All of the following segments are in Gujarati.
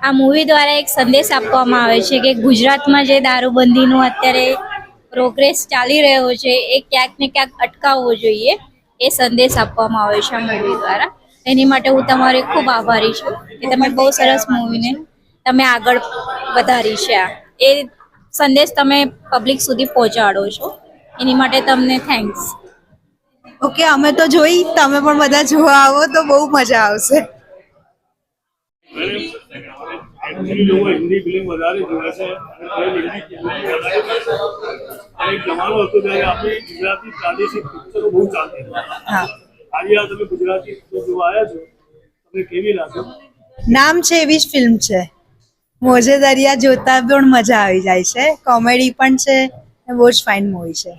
આ મૂવી દ્વારા એક સંદેશ આપવામાં આવે છે કે ગુજરાતમાં જે દારૂબંધીનું અત્યારે પ્રોગ્રેસ ચાલી રહ્યો છે એ ક્યાંક ને ક્યાંક અટકાવવો જોઈએ. એ સંદેશ આપવામાં આવે છે આ મૂવી દ્વારા. એની માટે હું તમારી ખૂબ આભારી છું કે તમે બહુ સરસ મૂવીને તમે આગળ વધારી છે. એ સંદેશ તમે પબ્લિક સુધી પહોંચાડો છો એની માટે તમને થેન્ક્સ. ઓકે, અમે તો જોઈ, તમે પણ બધા જોવા આવો તો બહુ મજા આવશે. एक्चुअली लोग हिंदी फिल्म વધારે જોવે છે અને એક જમાનો હતો ત્યારે આપણે ગુજરાતી પ્રાદેશિક પિક્ચરો બહુ ચાલતી હા, આજે આ તમે ગુજરાતી પિક્ચર જોવા આવ્યા છો, તમને કેવી લાગે? નામ છે એવી જ ફિલ્મ છે. મોજે દરિયા જોતા પણ મજા આવી જાય છે, કોમેડી પણ છે, બહુ જ ફાઇન મૂવી છે.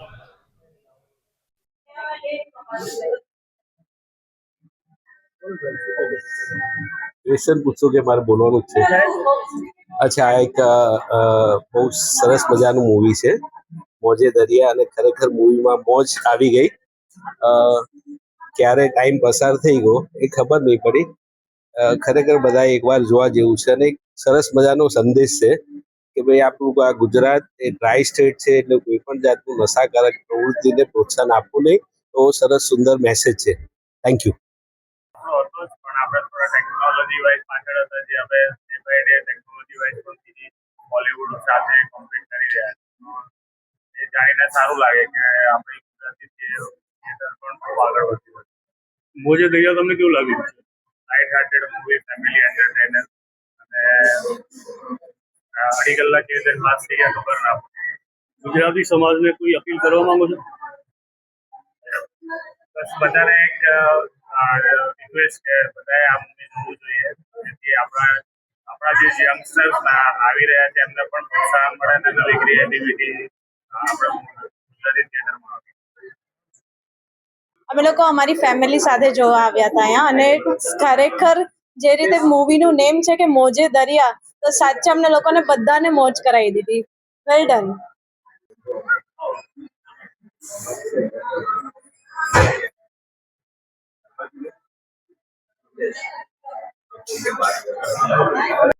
ક્વેશ્ચન પૂછો કે મારે બોલવાનું જ છે? અચ્છા, આ એક બહુ સરસ મજાનું મૂવી છે મોજે દરિયા, અને ખરેખર મૂવીમાં મોજ આવી ગઈ. ક્યારે ટાઈમ પસાર થઈ ગયો એ ખબર નહીં પડી. ખરેખર બધા એકવાર જોવા જેવું છે, અને એક સરસ મજાનો સંદેશ છે કે ભાઈ આપણું આ ગુજરાત એ ડ્રાય સ્ટેટ છે, એટલે કોઈ પણ જાતનું નશાકારક પ્રવૃત્તિને પ્રોત્સાહન આપવું નહીં. તો સરસ સુંદર મેસેજ છે. Thank you. હતો જ, પણ આપણે થોડા ટેકનોલોજી વાઇઝ પાછળ હતા, જે હવે day by day technology wise પણ બીજી બોલિવૂડ સાથે કમ્પીટ કરી રહ્યા છે. એ જાણીને સારું લાગે કે આપણી ગુજરાતી થિયેટર પણ ખૂબ આગળ વધી રહ્યું છે. મોજે દરિયા તમને કેવું લાગ્યું? Light hearted movie, family entertainer, અને અઢી કલાક કેવી રીતે પાસ થઈ ગયા ખબર ના પડે. ગુજરાતી સમાજને કોઈ અપીલ કરવા માંગો છો? બસ બધાને એક રિક્વેસ્ટ કે બધાએ આ મૂવી જોવું જોઈએ, જેથી આપણા જે યંગસ્ટર્સ આવી રહ્યા છે એમને પણ પ્રોત્સાહન મળે અને નવી ક્રિએટિવિટી આપણે ગુજરાતી થિયેટરમાં આવે. અમે લોકો અમારી ફેમિલી સાથે જોવા આવ્યા હતા અહીંયા, અને ખરેખર જે રીતે મૂવીનું નેમ છે કે મોજે દરિયા, તો સાચે અમને લોકોને બધાને મોજ કરાવી દીધી. Well done.